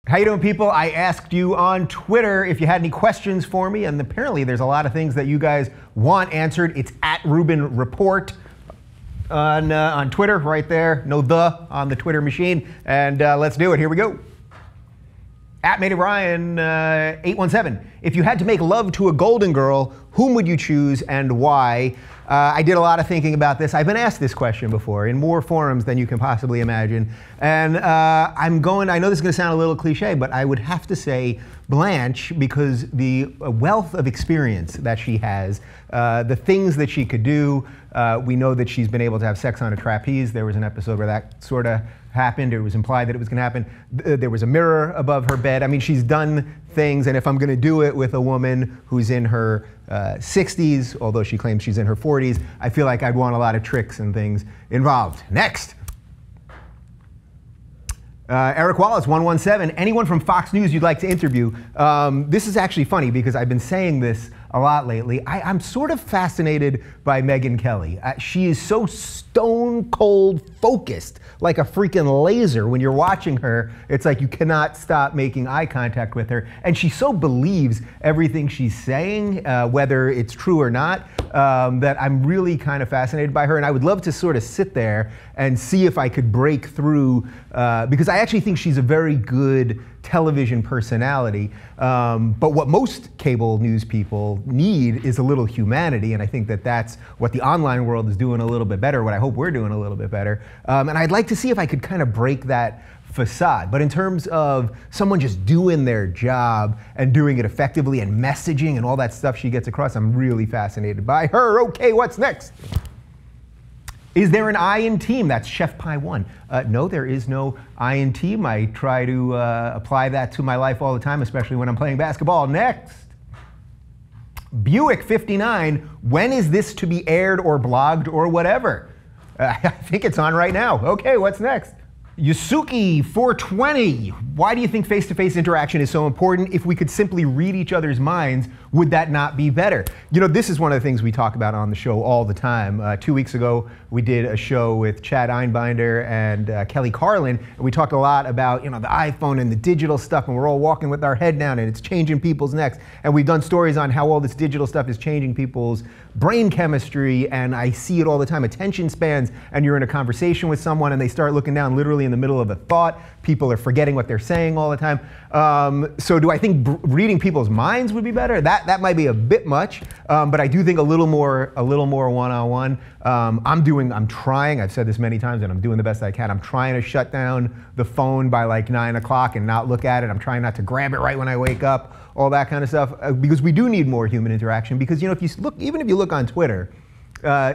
How you doing, people? I asked you on Twitter if you had any questions for me, and apparently there's a lot of things that you guys want answered. It's at Rubin Report on Twitter, right there. No "the" on the Twitter machine. And let's do it. Here we go. At Made It Ryan 817. If you had to make love to a golden girl, whom would you choose and why? I did a lot of thinking about this. I've been asked this question before in more forums than you can possibly imagine. And I know this is going to sound a little cliche, but I would have to say Blanche, because the wealth of experience that she has, the things that she could do. We know that she's been able to have sex on a trapeze. There was an episode where that sort of happened. It was implied that it was going to happen. There was a mirror above her bed. I mean, she's done things, and if I'm going to do it with a woman who's in her 60s, although she claims she's in her 40s, I feel like I'd want a lot of tricks and things involved. Next. Eric Wallace, 117. Anyone from Fox News you'd like to interview? This is actually funny because I've been saying this a lot lately. I'm sort of fascinated by Megyn Kelly. She is so stone cold focused, like a freaking laser. When you're watching her, it's like you cannot stop making eye contact with her. And she so believes everything she's saying, whether it's true or not, that I'm really kind of fascinated by her. And I would love to sort of sit there and see if I could break through, because I actually think she's a very good television personality. But what most cable news people need is a little humanity, and I think that that's what the online world is doing a little bit better, what I hope we're doing a little bit better. And I'd like to see if I could kind of break that facade. But in terms of someone just doing their job and doing it effectively and messaging and all that stuff she gets across, I'm really fascinated by her. Okay, what's next? Is there an I in team? That's Chef Pie 1. No, there is no I in team. I try to apply that to my life all the time, especially when I'm playing basketball. Next. Buick 59. When is this to be aired or blogged or whatever? I think it's on right now. Okay, what's next? Yusuki 420. Why do you think face-to-face interaction is so important? If we could simply read each other's minds, would that not be better? You know, this is one of the things we talk about on the show all the time. 2 weeks ago, we did a show with Chad Einbinder and Kelly Carlin, and we talked a lot about, you know, the iPhone and the digital stuff, and we're all walking with our head down, and it's changing people's necks. And we've done stories on how all this digital stuff is changing people's brain chemistry, and I see it all the time. Attention spans, and you're in a conversation with someone, and they start looking down literally in the middle of a thought. People are forgetting what they're saying all the time. So do I think reading people's minds would be better? That might be a bit much, but I do think a little more one-on-one. I'm trying, I've said this many times and I'm doing the best I can. I'm trying to shut down the phone by like 9 o'clock and not look at it. I'm trying not to grab it right when I wake up, all that kind of stuff, because we do need more human interaction. Because, you know, if you look, even if you look on Twitter,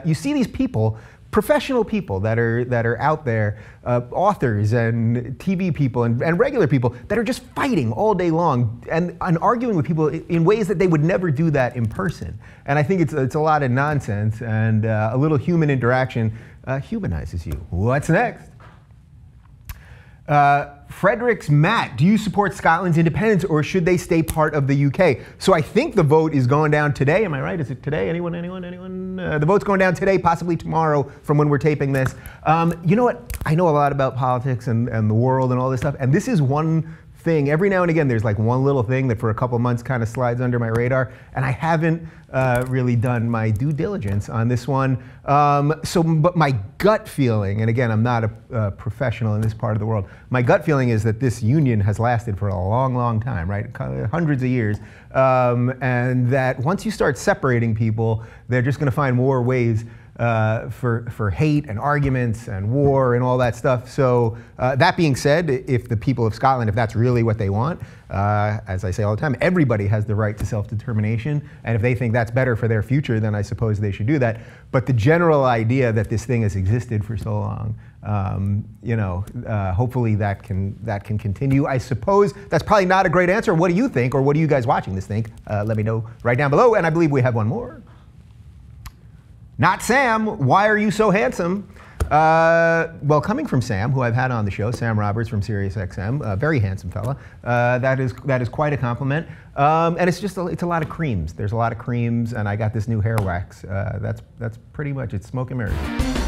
you see these people, professional people that are out there, authors and TV people and regular people that are just fighting all day long and arguing with people in ways that they would never do that in person. And I think it's a lot of nonsense, and a little human interaction humanizes you. What's next? Fredericks Matt, do you support Scotland's independence or should they stay part of the UK? So I think the vote is going down today. Am I right? Is it today? Anyone? The vote's going down today, possibly tomorrow from when we're taping this. You know what? I know a lot about politics and the world and all this stuff, and this is one thing. Every now and again, there's like one little thing that for a couple months kind of slides under my radar, and I haven't really done my due diligence on this one. But my gut feeling, and again, I'm not a professional in this part of the world, my gut feeling is that this union has lasted for a long, long time, right? Hundreds of years. And that once you start separating people, they're just going to find more ways for hate and arguments and war and all that stuff. So that being said, if the people of Scotland, if that's really what they want, as I say all the time, everybody has the right to self-determination, and if they think that's better for their future, then I suppose they should do that. But the general idea that this thing has existed for so long, you know, hopefully that can continue. I suppose that's probably not a great answer. What do you think, or what do you guys watching this think? Let me know right down below, and I believe we have one more. Not Sam, why are you so handsome? Well, coming from Sam, who I've had on the show, Sam Roberts from SiriusXM, a very handsome fella, that is quite a compliment. And it's a lot of creams. There's a lot of creams, and I got this new hair wax. That's pretty much it. Smoke and mirrors.